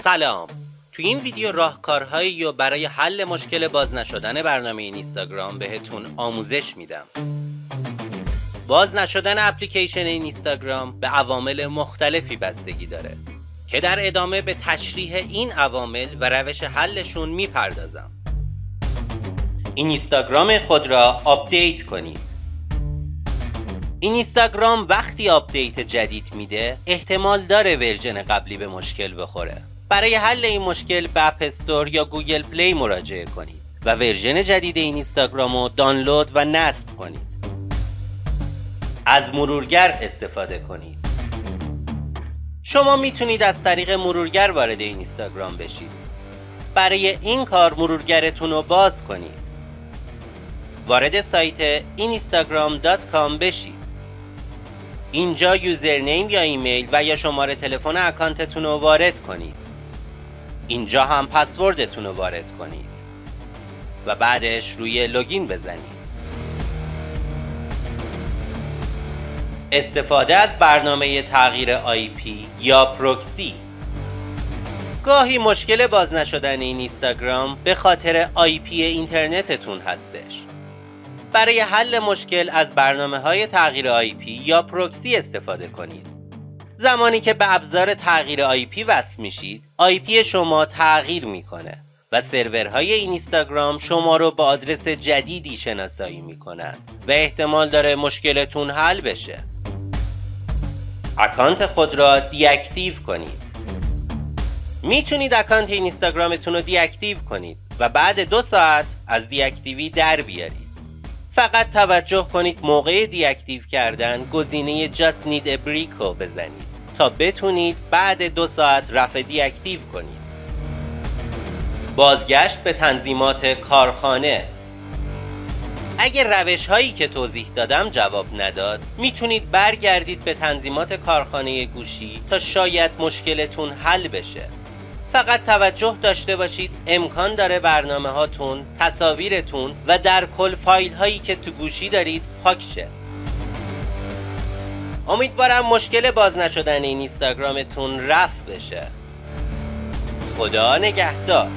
سلام. توی این ویدیو راهکارهایی رو برای حل مشکل باز نشدن برنامه اینستاگرام بهتون آموزش میدم. باز نشدن اپلیکیشن اینستاگرام به عوامل مختلفی بستگی داره که در ادامه به تشریح این عوامل و روش حلشون میپردازم. اینستاگرام خود را آپدیت کنید. اینستاگرام وقتی آپدیت جدید میده احتمال داره ورژن قبلی به مشکل بخوره. برای حل این مشکل به اپ استور یا گوگل پلی مراجعه کنید و ورژن جدید اینستاگرام رو دانلود و نصب کنید. از مرورگر استفاده کنید. شما میتونید از طریق مرورگر وارد اینستاگرام بشید. برای این کار مرورگرتون رو باز کنید. وارد سایت instagram.com بشید. اینجا یوزرنیم یا ایمیل و یا شماره تلفن اکانتتون رو وارد کنید. اینجا هم پسوردتون رو وارد کنید و بعدش روی لوگین بزنید. استفاده از برنامه تغییر IP یا پروکسی. گاهی مشکل باز نشدن اینستاگرام به خاطر IP اینترنتتون هستش. برای حل مشکل از برنامه‌های تغییر IP یا پروکسی استفاده کنید. زمانی که به ابزار تغییر IP وصل میشید، IP شما تغییر میکنه و سرورهای اینستاگرام شما رو با آدرس جدیدی شناسایی میکنن و احتمال داره مشکلتون حل بشه. اکانت خود را دیاکتیو کنید. میتونید اکانت اینستاگرامتون رو دیاکتیو کنید و بعد 2 ساعت از دیاکتیوی در بیارید. فقط توجه کنید موقع دیاکتیو کردن گزینه Just Need a Break رو بزنید تا بتونید بعد 2 ساعت رفع دیاکتیو کنید. بازگشت به تنظیمات کارخانه. اگر روش هایی که توضیح دادم جواب نداد، میتونید برگردید به تنظیمات کارخانه گوشی تا شاید مشکلتون حل بشه. فقط توجه داشته باشید امکان داره برنامه هاتون، تصاویرتون و در کل فایل هایی که تو گوشی دارید پاک شه. امیدوارم مشکل باز نشدن اینستاگرامتون رفع بشه. خدا نگهدار.